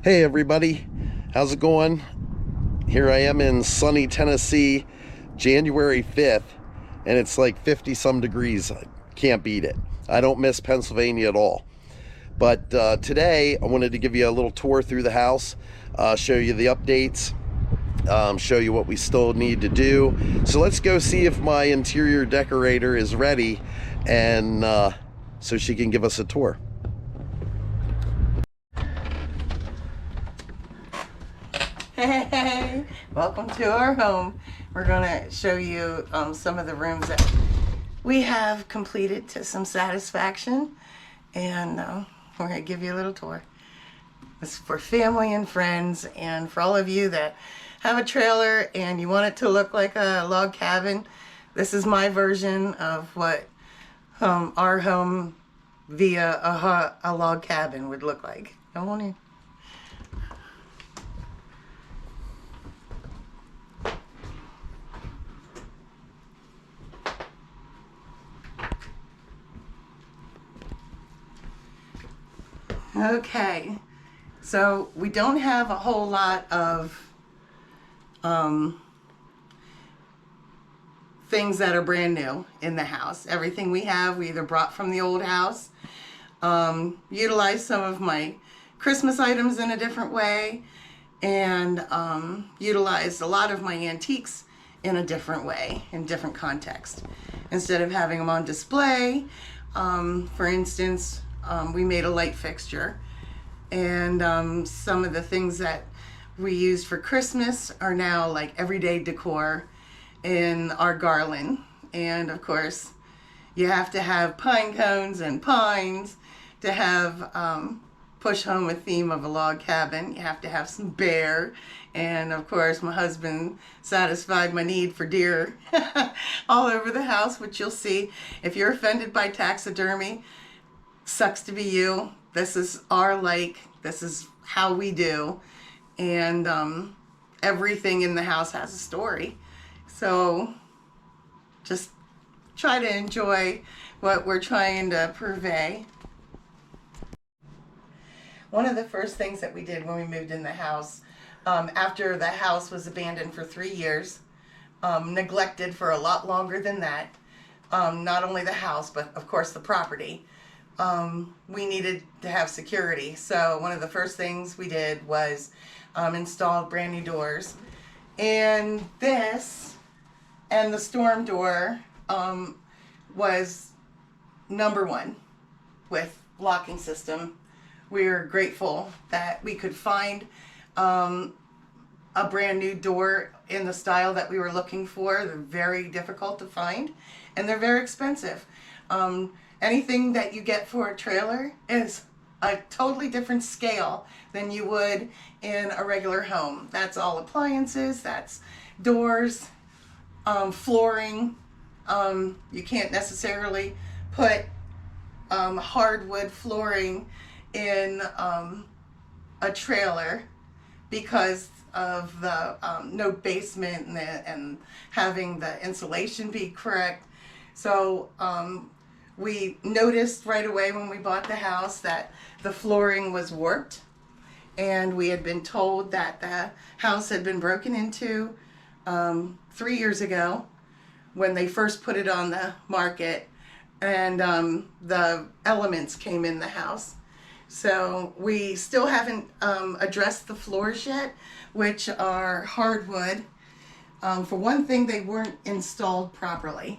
Hey everybody, how's it going? Here I am in sunny Tennessee, January 5th, and it's like 50 some degrees. I can't beat it. I don't miss Pennsylvania at all. But today I wanted to give you a little tour through the house, show you the updates, show you what we still need to do. So let's go see if my interior decorator is ready, and so she can give us a tour. Hey, welcome to our home. We're going to show you some of the rooms that we have completed to some satisfaction, and we're going to give you a little tour. This is for family and friends, and for all of you that have a trailer and you want it to look like a log cabin. This is my version of what our home via a log cabin would look like. Come on in. Okay, so we don't have a whole lot of things that are brand new in the house. Everything we have, we either brought from the old house, utilized some of my Christmas items in a different way, and utilized a lot of my antiques in a different way, in different context. Instead of having them on display, for instance, we made a light fixture, and some of the things that we used for Christmas are now like everyday decor in our garland. And of course, you have to have pine cones and pines to have push home a theme of a log cabin. You have to have some bear, and of course my husband satisfied my need for deer all over the house, which you'll see. If you're offended by taxidermy, sucks to be you. This is our lake. This is how we do. And everything in the house has a story. So just try to enjoy what we're trying to purvey. One of the first things that we did when we moved in the house, after the house was abandoned for 3 years, neglected for a lot longer than that, not only the house, but of course the property, we needed to have security. So one of the first things we did was install brand new doors. And this and the storm door was number one with locking system. We're grateful that we could find a brand new door in the style that we were looking for. They're very difficult to find, and they're very expensive. Anything that you get for a trailer is a totally different scale than you would in a regular home. That's all appliances, that's doors, flooring. You can't necessarily put hardwood flooring in a trailer because of the no basement and having the insulation be correct. So we noticed right away when we bought the house that the flooring was warped, and we had been told that the house had been broken into 3 years ago when they first put it on the market, and the elements came in the house. So we still haven't addressed the floors yet, which are hardwood. For one thing, they weren't installed properly.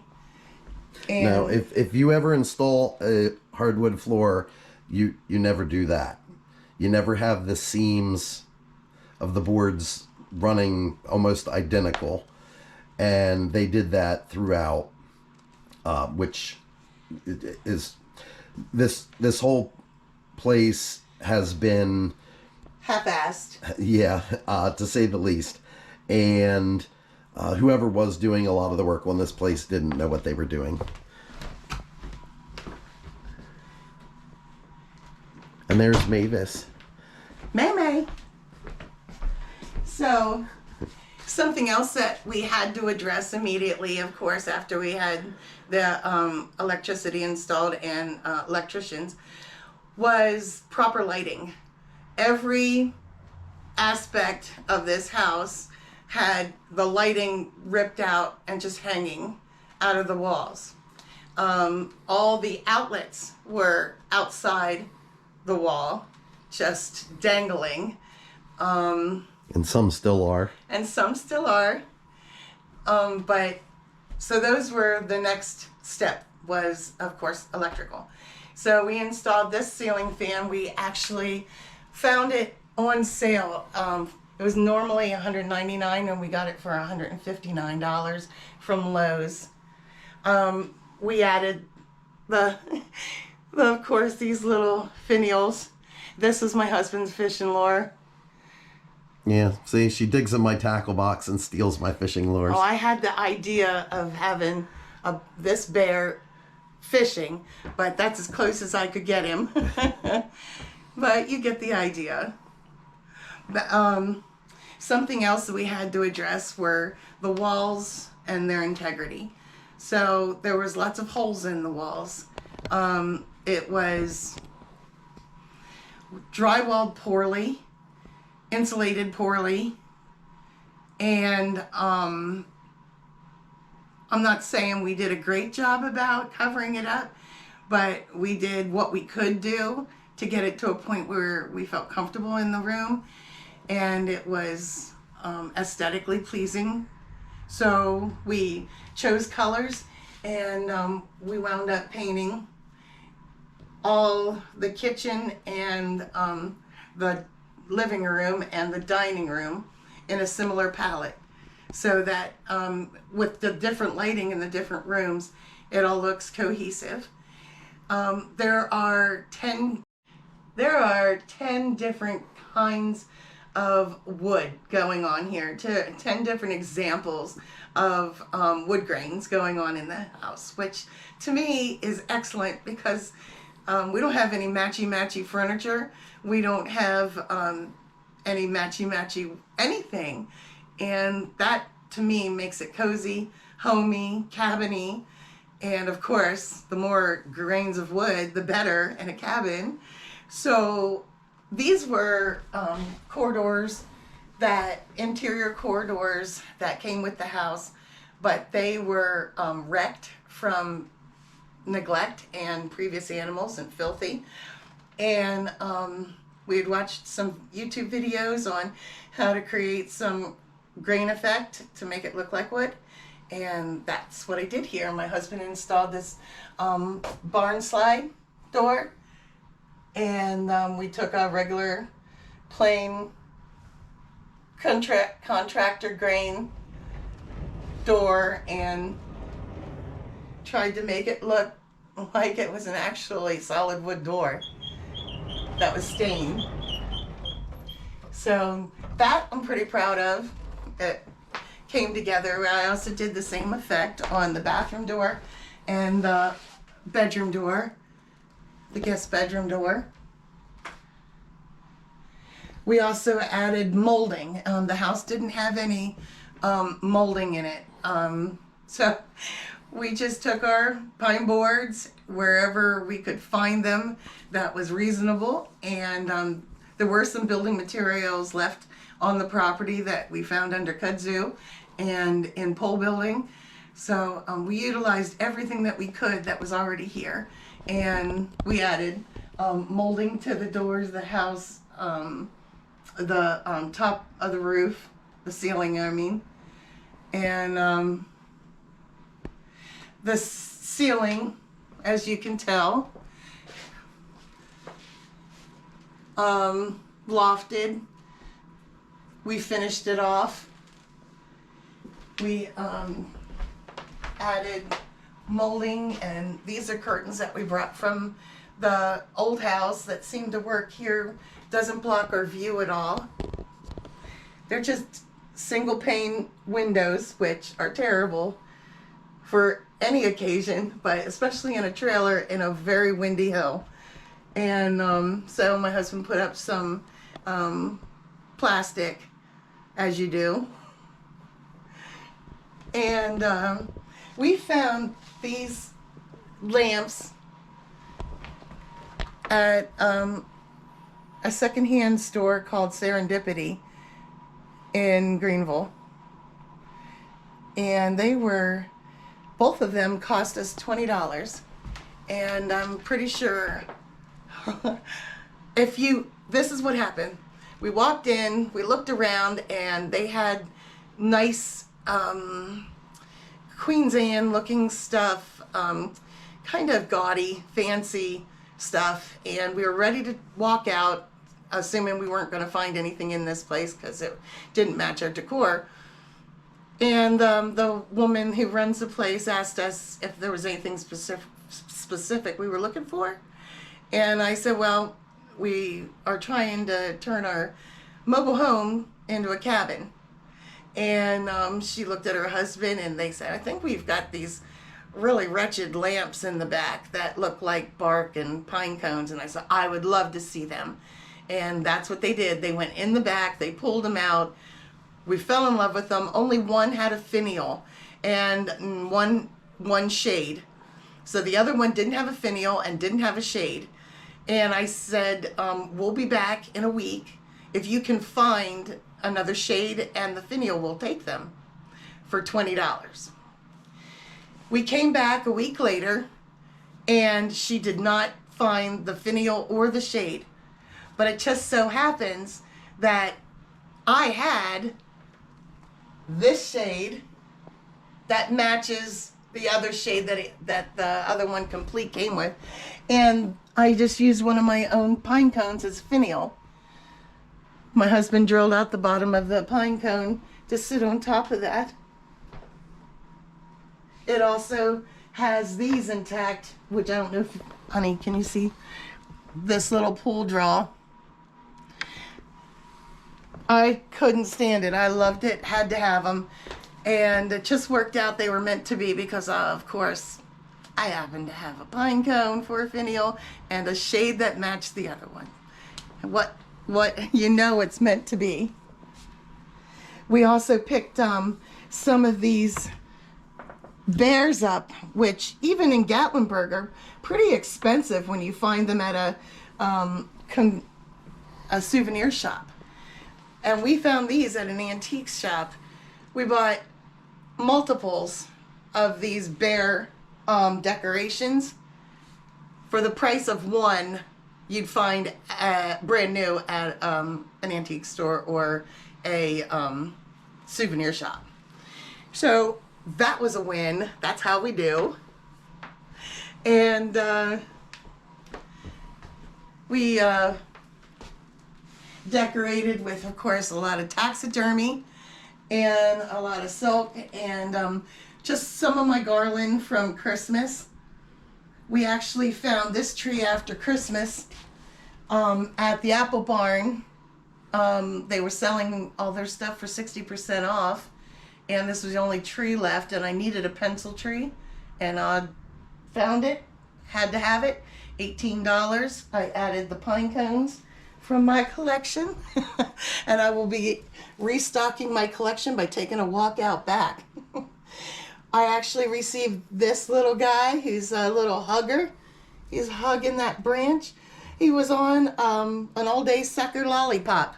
And now, if you ever install a hardwood floor, you never do that. You never have the seams of the boards running almost identical, and they did that throughout, which is this whole place has been half-assed. Yeah, to say the least. And whoever was doing a lot of the work on this place didn't know what they were doing. And there's Mavis. May. So something else that we had to address immediately, of course, after we had the electricity installed and electricians, was proper lighting. Every aspect of this house had the lighting ripped out and just hanging out of the walls. All the outlets were outside the wall, just dangling. And some still are. And some still are. But so those were the next step, was of course electrical. So we installed this ceiling fan. We actually found it on sale. It was normally $199 and we got it for $159 from Lowe's. We added of course, these little finials. This is my husband's fishing lure. Yeah, see, she digs in my tackle box and steals my fishing lures. Oh, I had the idea of having this bear fishing, but that's as close as I could get him. But you get the idea. But, something else that we had to address were the walls and their integrity. So there was lots of holes in the walls. It was drywalled poorly, insulated poorly, and I'm not saying we did a great job about covering it up, but we did what we could do to get it to a point where we felt comfortable in the room, and it was aesthetically pleasing. So we chose colors, and we wound up painting all the kitchen and the living room and the dining room in a similar palette, so that with the different lighting in the different rooms, it all looks cohesive. There are 10 different kinds of wood going on here, 10 different examples of wood grains going on in the house, which to me is excellent, because we don't have any matchy-matchy furniture. We don't have any matchy-matchy anything. And that, to me, makes it cozy, homey, cabiny. And of course, the more grains of wood, the better in a cabin. So these were interior corridors that came with the house, but they were wrecked from neglect and previous animals and filthy. And we had watched some YouTube videos on how to create some grain effect to make it look like wood, and that's what I did here. My husband installed this barn slide door, and we took a regular plain contractor grain door and tried to make it look like it was an actually solid wood door that was stained. So that I'm pretty proud of. It came together. I also did the same effect on the bathroom door and the bedroom door, the guest bedroom door. We also added molding. The house didn't have any molding in it. So we just took our pine boards wherever we could find them that was reasonable, and there were some building materials left on the property that we found under kudzu and in pole building. So we utilized everything that we could that was already here, and we added molding to the doors of the house, the top of the roof, the ceiling, I mean, and the ceiling, as you can tell, lofted. We finished it off. We added molding, and these are curtains that we brought from the old house that seemed to work here. Doesn't block our view at all. They're just single pane windows, which are terrible for any occasion, but especially in a trailer in a very windy hill. And so my husband put up some plastic, as you do. And we found these lamps at a secondhand store called Serendipity. in Greenville. And both of them cost us $20. And I'm pretty sure this is what happened. We walked in, we looked around, and they had nice Queen's Anne looking stuff, kind of gaudy, fancy stuff. And we were ready to walk out, assuming we weren't going to find anything in this place because it didn't match our decor. And the woman who runs the place asked us if there was anything specific we were looking for. And I said, well, we are trying to turn our mobile home into a cabin. And she looked at her husband and they said, I think we've got these really wretched lamps in the back that look like bark and pine cones. And I said, I would love to see them. And that's what they did. They went in the back, they pulled them out. We fell in love with them. Only one had a finial and one shade. So the other one didn't have a finial and didn't have a shade. And I said, we'll be back in a week. If you can find another shade and the finial, we'll take them for $20. We came back a week later and she did not find the finial or the shade. But it just so happens that I had this shade that matches the other shade that the other one complete came with. And I just used one of my own pine cones as finial. My husband drilled out the bottom of the pine cone to sit on top of that. It also has these intact, which I don't know if, honey, can you see this little pull draw? I couldn't stand it. I loved it, had to have them. And it just worked out they were meant to be because, of course, I happened to have a pine cone for a finial and a shade that matched the other one. What you know it's meant to be. We also picked some of these bears up, which even in Gatlinburg are pretty expensive when you find them at a souvenir shop. And we found these at an antique shop. We bought multiples of these bear decorations for the price of one you'd find brand new at an antique store or a souvenir shop. So that was a win. That's how we do. And we decorated with, of course, a lot of taxidermy and a lot of silk and just some of my garland from Christmas. We actually found this tree after Christmas at the Apple Barn. They were selling all their stuff for 60% off, and this was the only tree left, and I needed a pencil tree, and I found it, had to have it, $18. I added the pine cones from my collection, and I will be restocking my collection by taking a walk out back. I actually received this little guy. He's a little hugger. He's hugging that branch. He was on an all-day sucker lollipop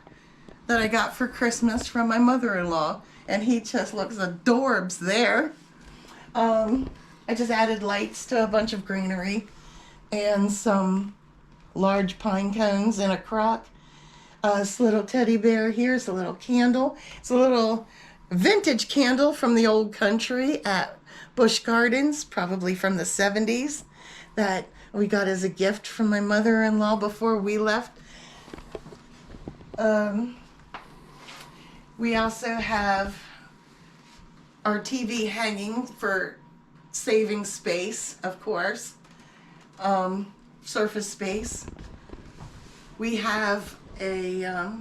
that I got for Christmas from my mother-in-law, and he just looks adorbs there. I just added lights to a bunch of greenery and some large pine cones in a crock. This little teddy bear here is a little candle. It's a little vintage candle from the old country at Busch Gardens, probably from the 70s, that we got as a gift from my mother-in-law before we left. We also have our TV hanging for saving space, of course, surface space. We have a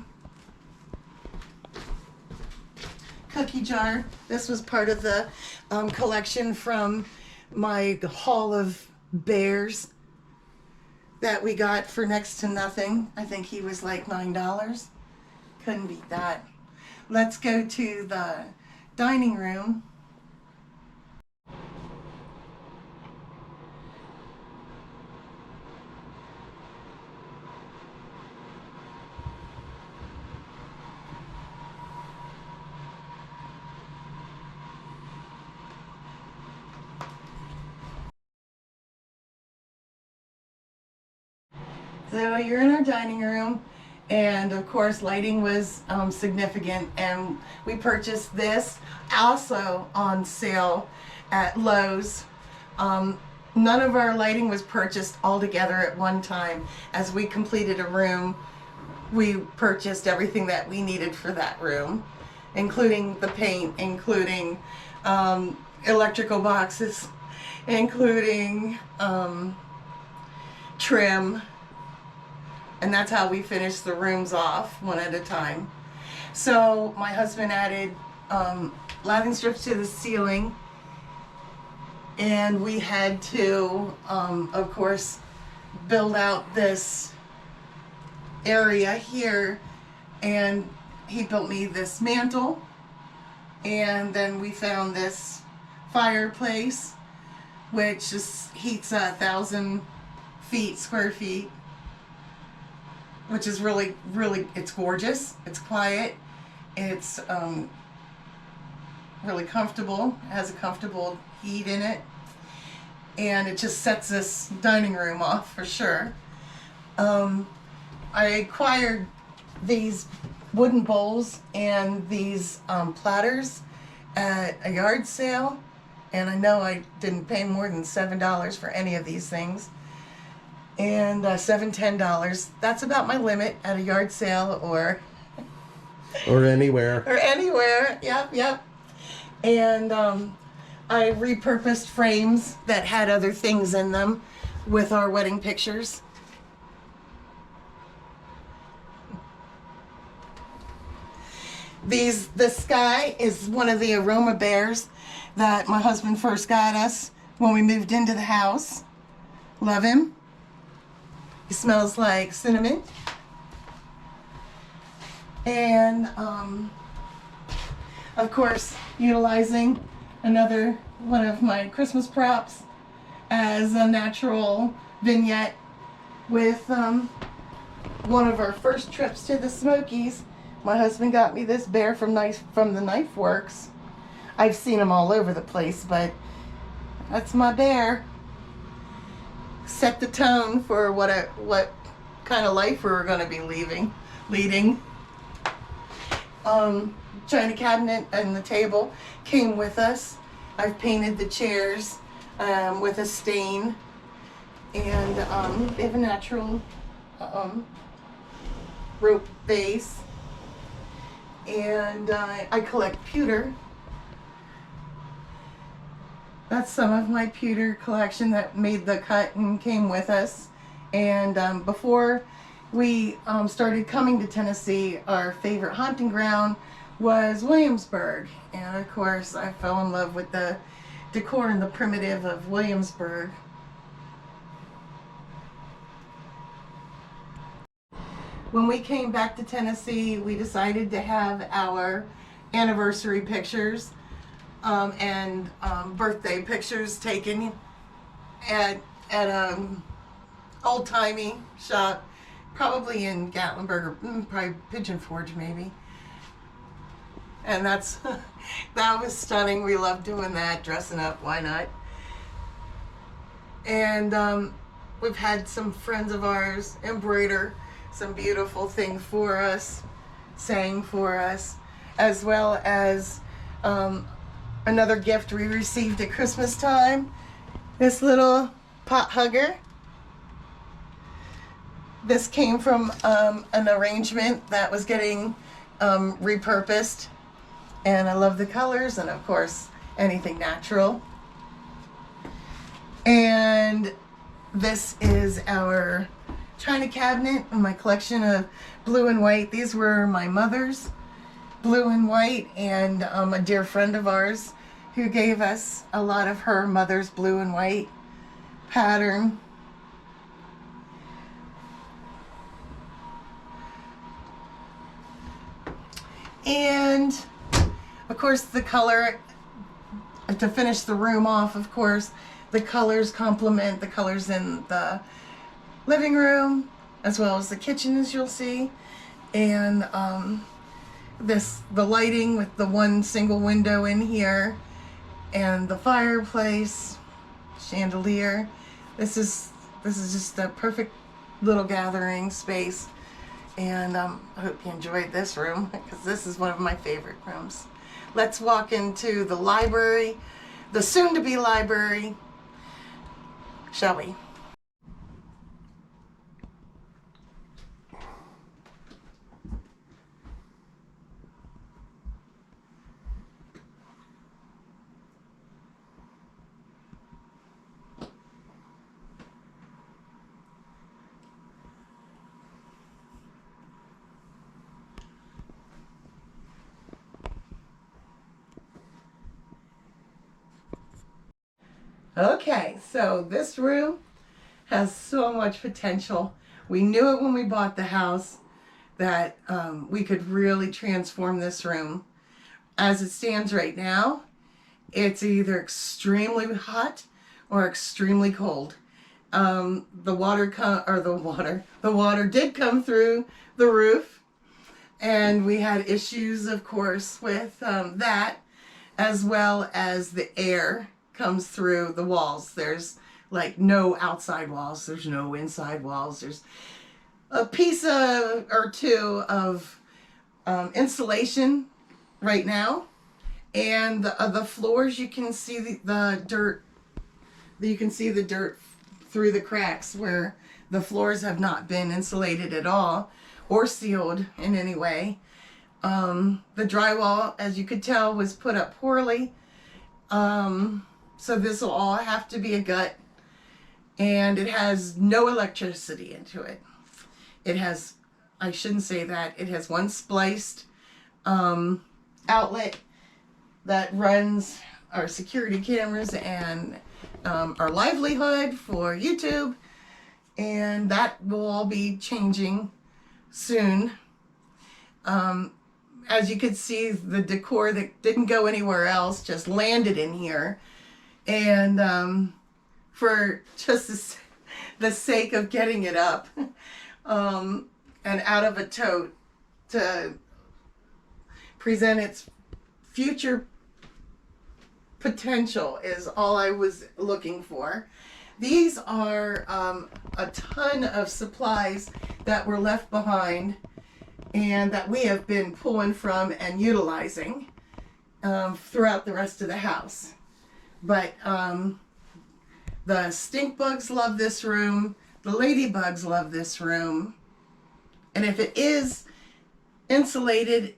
cookie jar. This was part of the collection from my haul of bears that we got for next to nothing. I think he was like $9. Couldn't beat that. Let's go to the dining room. So you're in our dining room, and of course lighting was significant, and we purchased this also on sale at Lowe's. None of our lighting was purchased all together at one time. As we completed a room, we purchased everything that we needed for that room, including the paint, including electrical boxes, including trim. And that's how we finished the rooms off, one at a time. So my husband added lathing strips to the ceiling, and we had to, of course, build out this area here, and he built me this mantle, and then we found this fireplace, which just heats 1,000 square feet, which is really, it's gorgeous. It's quiet. It's really comfortable. It has a comfortable heat in it. And it just sets this dining room off for sure. I acquired these wooden bowls and these platters at a yard sale. And I know I didn't pay more than $7 for any of these things. And $10. That's about my limit at a yard sale or anywhere. Or anywhere. Yep. And I repurposed frames that had other things in them with our wedding pictures. The sky is one of the aroma bears that my husband first got us when we moved into the house. Love him. He smells like cinnamon. And of course, utilizing another one of my Christmas props as a natural vignette with one of our first trips to the Smokies. My husband got me this bear from the Knife Works. I've seen them all over the place, but that's my bear. Set the tone for what kind of life we were going to be leading. China cabinet and the table came with us. I've painted the chairs with a stain, and they have a natural rope base. And I collect pewter. That's some of my pewter collection that made the cut and came with us. And before we started coming to Tennessee, our favorite hunting ground was Williamsburg. And of course, I fell in love with the decor and the primitive of Williamsburg. When we came back to Tennessee, we decided to have our anniversary pictures and birthday pictures taken at old-timey shop, probably in Gatlinburg or probably Pigeon Forge maybe. And that was stunning. We loved doing that, dressing up, why not? And we've had some friends of ours embroider some beautiful things for us, sang for us, as well as another gift we received at Christmas time, this little pot hugger. This came from an arrangement that was getting repurposed, and I love the colors, and of course anything natural. And this is our china cabinet and my collection of blue and white. These were my mother's blue and white, and a dear friend of ours who gave us a lot of her mother's blue and white pattern. And of course the color, to finish the room off, of course, the colors complement the colors in the living room as well as the kitchen, as you'll see. And the lighting with the one single window in here, and the fireplace, chandelier. This is just a perfect little gathering space. And I hope you enjoyed this room, because this is one of my favorite rooms. Let's walk into the library, the soon-to-be library, shall we? Okay, so this room has so much potential. We knew it when we bought the house that we could really transform this room. As it stands right now, it's either extremely hot or extremely cold. The water did come through the roof, and we had issues, of course, with that, as well as the air comes through the walls. There's like no outside walls. There's no inside walls. There's a piece or two of insulation right now, and the floors, you can see the dirt. You can see the dirt through the cracks where the floors have not been insulated at all or sealed in any way. The drywall, as you could tell, was put up poorly. So this will all have to be a gut, and it has no electricity into it. It has, I shouldn't say that, it has one spliced outlet that runs our security cameras and our livelihood for YouTube, and that will all be changing soon. As you could see, the decor that didn't go anywhere else just landed in here. And for just the sake of getting it up and out of a tote to present its future potential is all I was looking for. These are a ton of supplies that were left behind and that we have been pulling from and utilizing throughout the rest of the house. But the stink bugs love this room. The ladybugs love this room. And if it is insulated,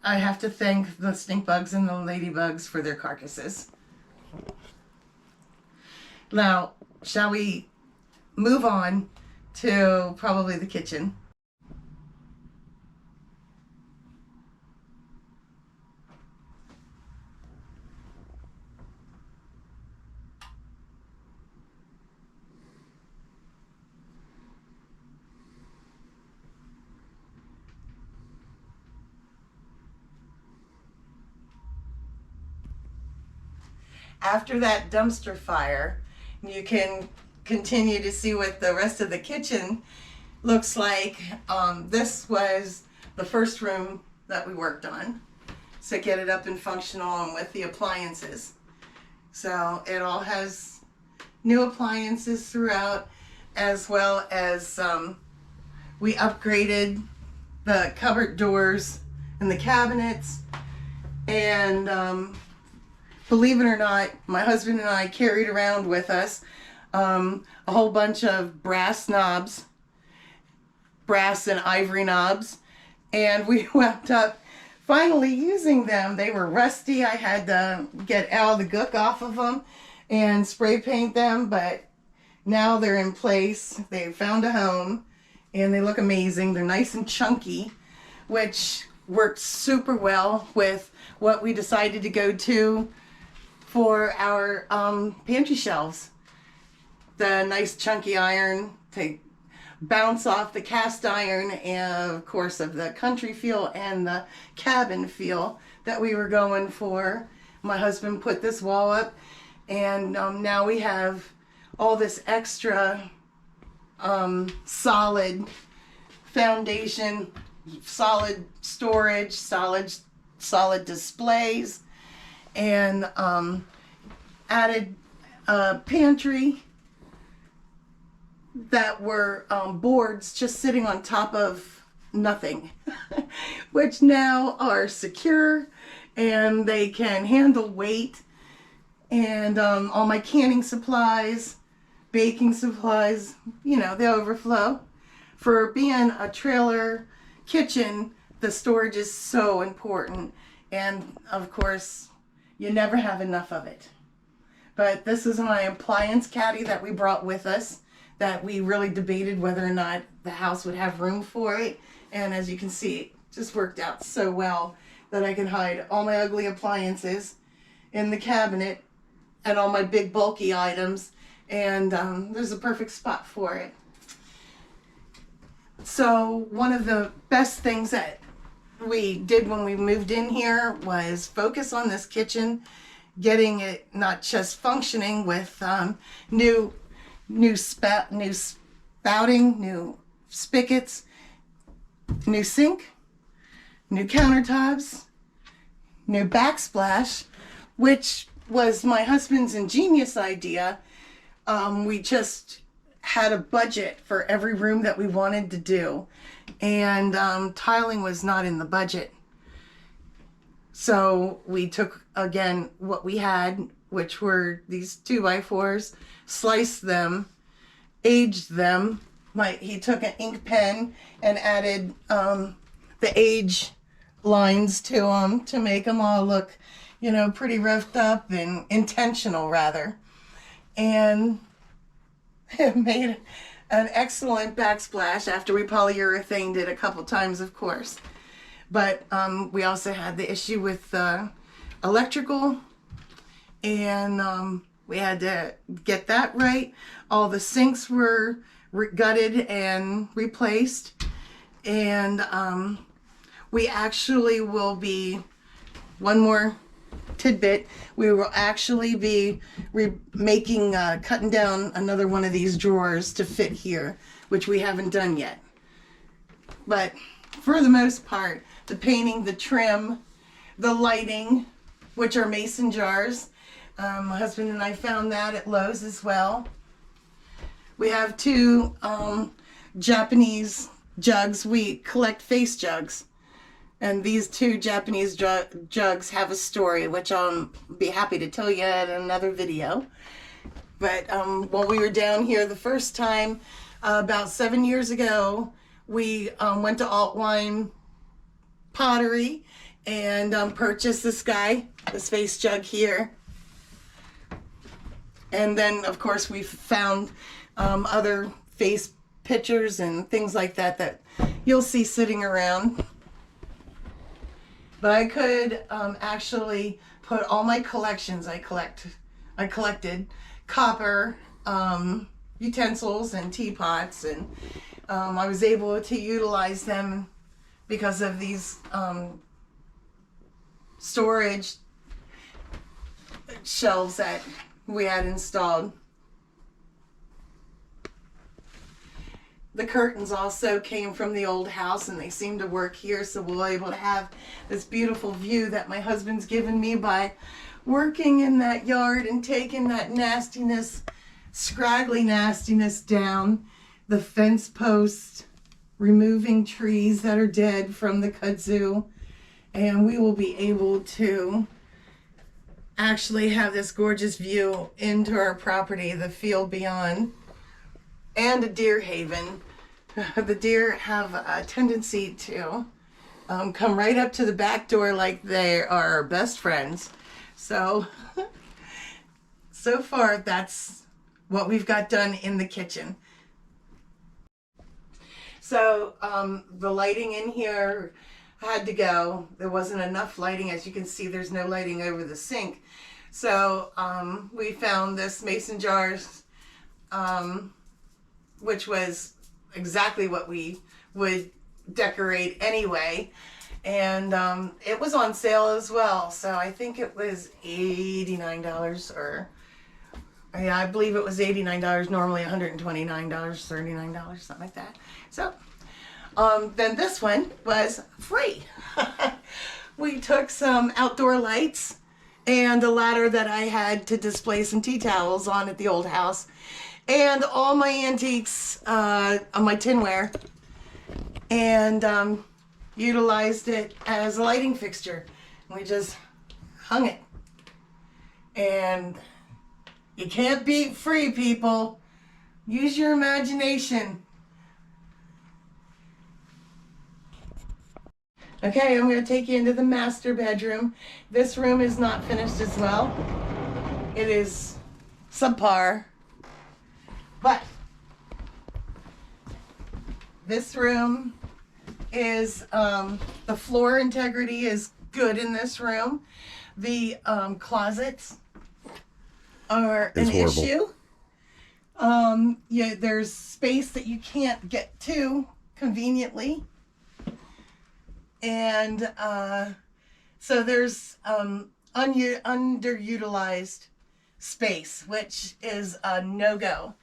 I have to thank the stink bugs and the ladybugs for their carcasses. Now, shall we move on to probably the kitchen? After that dumpster fire, you can continue to see what the rest of the kitchen looks like. This was the first room that we worked on, so get it up and functional and with the appliances. So it all has new appliances throughout, as well as we upgraded the cupboard doors and the cabinets. And believe it or not, my husband and I carried around with us a whole bunch of brass knobs, brass and ivory knobs, and we wound up finally using them. They were rusty. I had to get all the gook off of them and spray paint them, but now they're in place. They found a home, and they look amazing. They're nice and chunky, which worked super well with what we decided to go to for our pantry shelves. The nice chunky iron to bounce off the cast iron, and of course of the country feel and the cabin feel that we were going for. My husband put this wall up, and now we have all this extra solid foundation, solid storage, solid displays, and added a pantry that were boards just sitting on top of nothing, which now are secure and they can handle weight. And all my canning supplies, baking supplies, you know, the overflow. For being a trailer kitchen, the storage is so important. And of course, you never have enough of it. But this is my appliance caddy that we brought with us, that we really debated whether or not the house would have room for it. And as you can see, it just worked out so well that I could hide all my ugly appliances in the cabinet and all my big bulky items. And there's a perfect spot for it. So one of the best things that we did when we moved in here was focus on this kitchen, getting it not just functioning with new spouting, new spigots, new sink, new countertops, new backsplash, which was my husband's ingenious idea. We just had a budget for every room that we wanted to do, and tiling was not in the budget. So we took, again, what we had, which were these 2x4s, sliced them, aged them. He took an ink pen and added the age lines to them to make them all look, you know, pretty roughed up and intentional, rather. And it made an excellent backsplash after we polyurethaned it a couple times, of course. But we also had the issue with electrical, and we had to get that right. All the sinks were gutted and replaced, and we actually will be, one more tidbit, we will actually be cutting down another one of these drawers to fit here, which we haven't done yet. But for the most part, the painting, the trim, the lighting, which are mason jars. My husband and I found that at Lowe's as well. We have two Japanese jugs. We collect face jugs. And these two Japanese jugs have a story, which I'll be happy to tell you in another video. But when we were down here the first time, about 7 years ago, we went to Altwine Pottery and purchased this face jug here. And then, of course, we found other face pictures and things like that that you'll see sitting around. But I could actually put all my collections. I collected copper utensils and teapots, and I was able to utilize them because of these storage shelves that we had installed. The curtains also came from the old house, and they seem to work here, so we're able to have this beautiful view that my husband's given me by working in that yard and taking that nastiness, scraggly nastiness down, the fence posts, removing trees that are dead from the kudzu, and we will be able to actually have this gorgeous view into our property, the field beyond, and a deer haven. The deer have a tendency to come right up to the back door like they are our best friends. So far, that's what we've got done in the kitchen. So the lighting in here had to go. There wasn't enough lighting. As you can see, there's no lighting over the sink. So we found this mason jars, which was exactly what we would decorate anyway. And it was on sale as well. So I think it was $89 or, yeah, I believe it was $89, normally $129, $39, something like that. So then this one was free. We took some outdoor lights and a ladder that I had to display some tea towels on at the old house, and all my antiques on my tinware, and utilized it as a lighting fixture. We just hung it. And you can't beat free, people. Use your imagination. Okay, I'm going to take you into the master bedroom. This room is not finished as well. It is subpar. But this room is, the floor integrity is good in this room. The closets are an issue. Yeah, there's space that you can't get to conveniently. And so there's underutilized space, which is a no-go.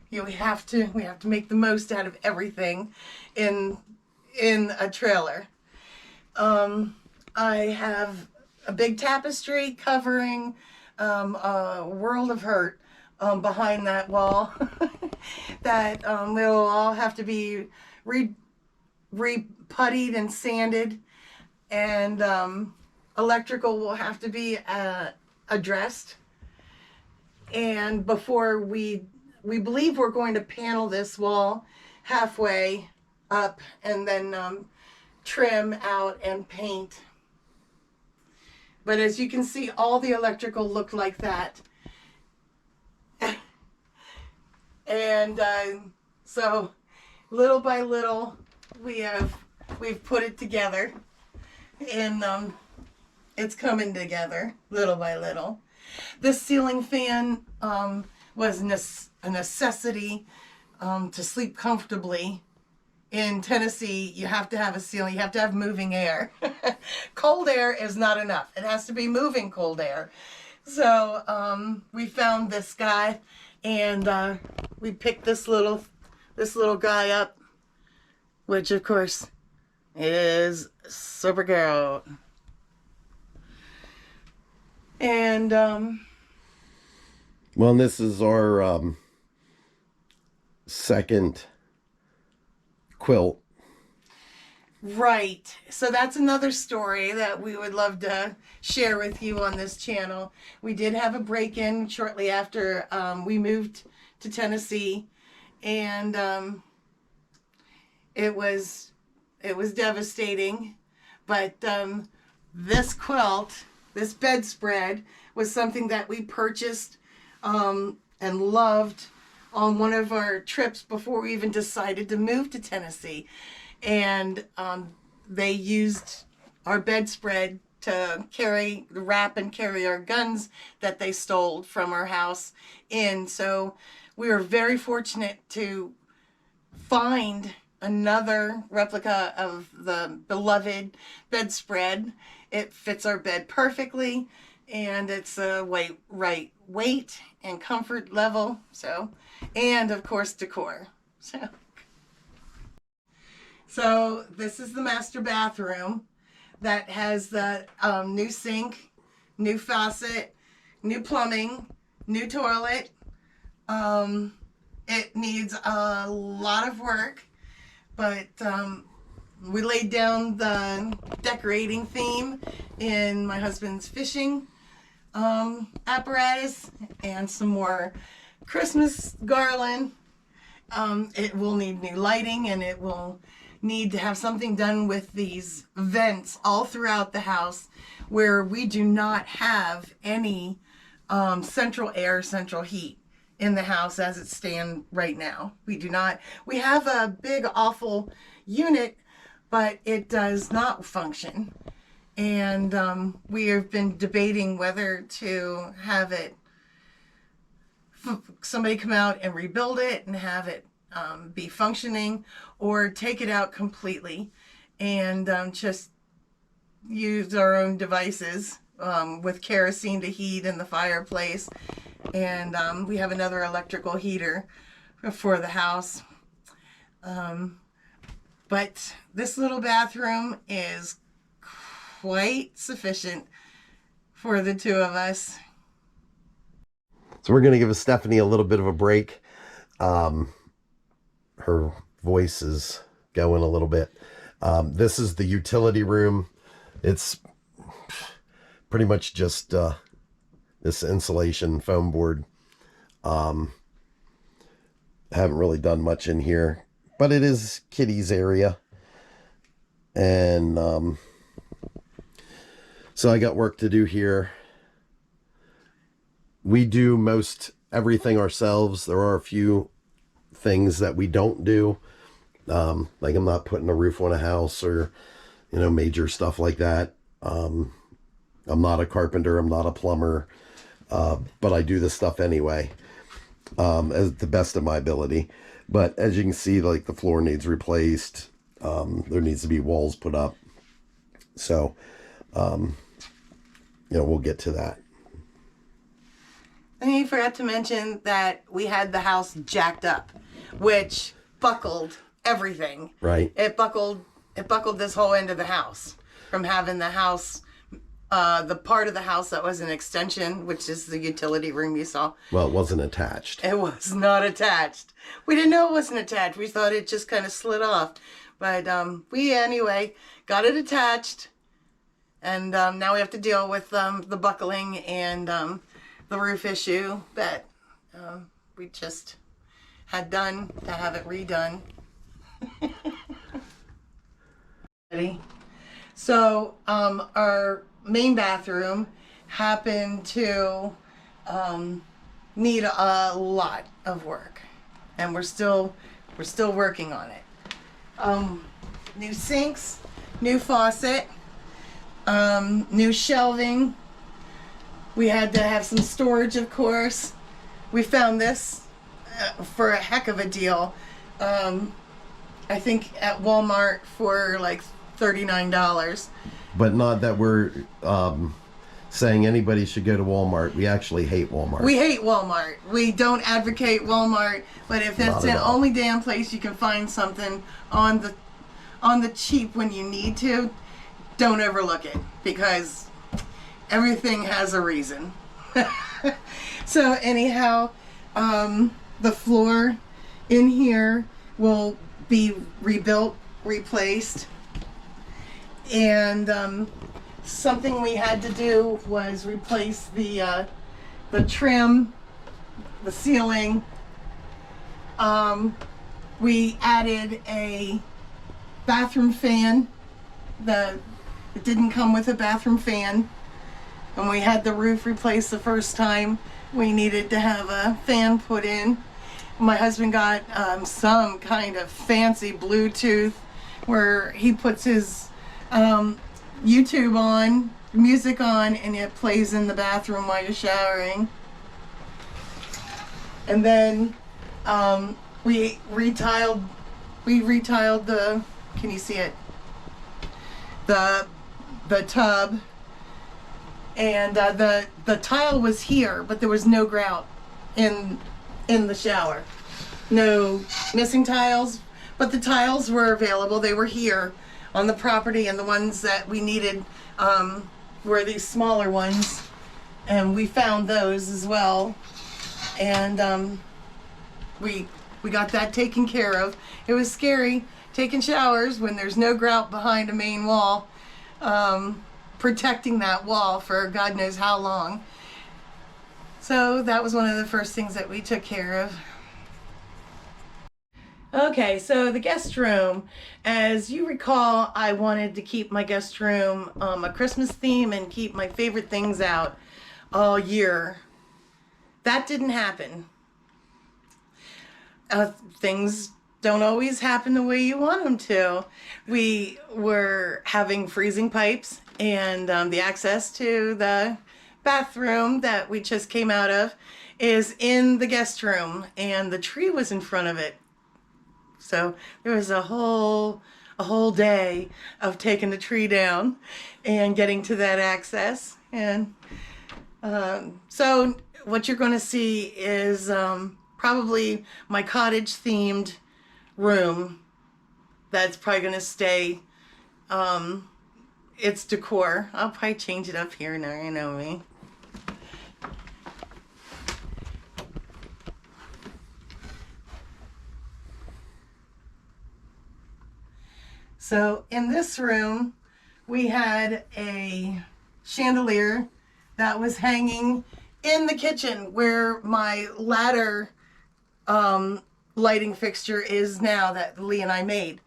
You know, we have to make the most out of everything in a trailer. I have a big tapestry covering a world of hurt behind that wall that will all have to be re-puttied and sanded, and electrical will have to be addressed. And before we believe we're going to panel this wall halfway up and then trim out and paint. But as you can see, all the electrical looked like that. And so little by little we've put it together, and it's coming together little by little. This ceiling fan was a necessity to sleep comfortably. In Tennessee, you have to have a ceiling, you have to have moving air. Cold air is not enough. It has to be moving cold air. So we found this guy, and we picked this little guy up, which of course is Supergirl. And well, this is our second quilt. Right. So that's another story that we would love to share with you on this channel. We did have a break-in shortly after we moved to Tennessee, and it was devastating. But this quilt, this bedspread, was something that we purchased and loved on one of our trips before we even decided to move to Tennessee. And they used our bedspread to wrap and carry our guns that they stole from our house in. So we were very fortunate to find another replica of the beloved bedspread. It fits our bed perfectly, and it's a right weight and comfort level. So, and of course decor. So this is the master bathroom that has the new sink, new faucet, new plumbing, new toilet. It needs a lot of work, but we laid down the decorating theme in my husband's fishing apparatus and some more Christmas garland. It will need new lighting, and it will need to have something done with these vents all throughout the house, where we do not have any central heat in the house as it stands right now. We do not. We have a big awful unit, but it does not function. And we have been debating whether to have it, somebody come out and rebuild it and have it be functioning, or take it out completely and just use our own devices with kerosene to heat in the fireplace. And we have another electrical heater for the house. But this little bathroom is quite sufficient for the two of us. So we're going to give Stephanie a little bit of a break. Her voice is going a little bit. This is the utility room. It's pretty much just this insulation foam board. Haven't really done much in here, but it is Kitty's area. And so I got work to do here. We do most everything ourselves. There are a few things that we don't do. Like I'm not putting a roof on a house or, major stuff like that. I'm not a carpenter. I'm not a plumber. But I do this stuff anyway, as the best of my ability. But as you can see, like the floor needs replaced. There needs to be walls put up. So, we'll get to that. And you forgot to mention that we had the house jacked up, which buckled everything. Right. It buckled this whole end of the house from having the house, the part of the house that was an extension, which is the utility room you saw. Well, it wasn't attached. It was not attached. We didn't know it wasn't attached. We thought it just kind of slid off. But we, anyway, got it attached. And now we have to deal with the buckling and the roof issue that we just had done to have it redone. So our main bathroom happened to need a lot of work, and we're still working on it. New sinks, new faucet, new shelving. We had to have some storage, of course. We found this for a heck of a deal. I think at Walmart for like $39. But not that we're saying anybody should go to Walmart. We actually hate Walmart. We hate Walmart. We don't advocate Walmart, but if that's the only damn place you can find something on the cheap when you need to, don't overlook it, because everything has a reason. So anyhow, the floor in here will be rebuilt, replaced, and something we had to do was replace the trim, the ceiling. We added a bathroom fan. It didn't come with a bathroom fan. When we had the roof replaced the first time, we needed to have a fan put in. My husband got some kind of fancy Bluetooth where he puts his YouTube on, music on, and it plays in the bathroom while you're showering. And then we retiled the, can you see it? The tub. And the tile was here, but there was no grout in the shower. No missing tiles, but the tiles were available. They were here on the property, and the ones that we needed were these smaller ones, and we found those as well. And we got that taken care of. It was scary taking showers when there's no grout behind a main wall. Protecting that wall for God knows how long. So that was one of the first things that we took care of. Okay, so the guest room. As you recall, I wanted to keep my guest room a Christmas theme and keep my favorite things out all year. That didn't happen. Things don't always happen the way you want them to. We were having freezing pipes, and the access to the bathroom that we just came out of is in the guest room, and the tree was in front of it. So there was a whole day of taking the tree down and getting to that access. And so what you're going to see is probably my cottage themed room. That's probably going to stay its decor. I'll probably change it up here now, you know me. So in this room, we had a chandelier that was hanging in the kitchen where my ladder lighting fixture is now that Lee and I made.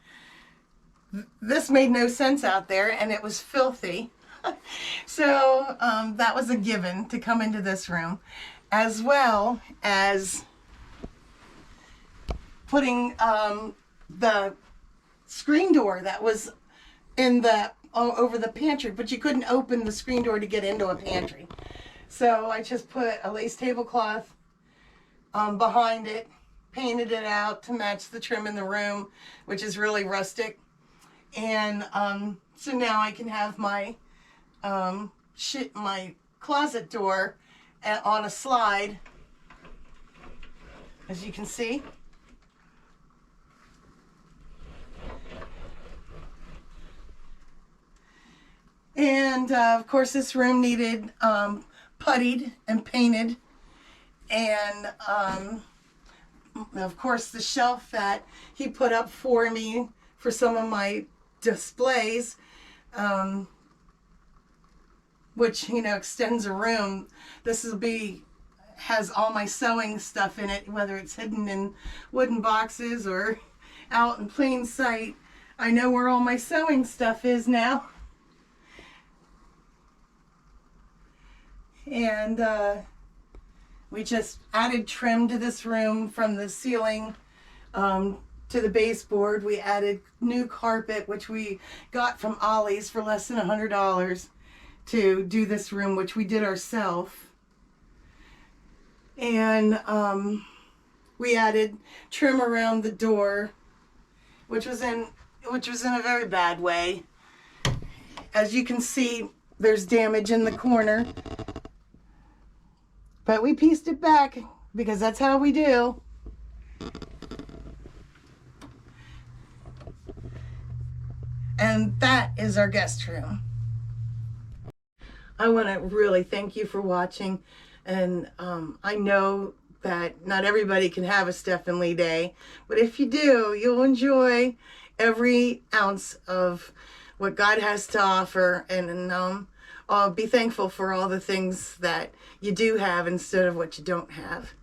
This made no sense out there, and it was filthy. So that was a given to come into this room, as well as putting the screen door that was in the over the pantry, but you couldn't open the screen door to get into a pantry. So I just put a lace tablecloth behind it, painted it out to match the trim in the room, which is really rustic. And so now I can have my my closet door on a slide, as you can see. And of course this room needed puttied and painted, and of course the shelf that he put up for me for some of my displays, which, you know, extends a room. This will be, has all my sewing stuff in it, whether it's hidden in wooden boxes or out in plain sight. I know where all my sewing stuff is now. And we just added trim to this room from the ceiling to the baseboard. We added new carpet, which we got from Ollie's for less than $100 to do this room, which we did ourselves. And we added trim around the door, which was in a very bad way. As you can see, there's damage in the corner. But we pieced it back because that's how we do. And that is our guest room. I want to really thank you for watching. And I know that not everybody can have a Steph-N-Lee day, but if you do, you'll enjoy every ounce of what God has to offer. And I'll be thankful for all the things that you do have instead of what you don't have.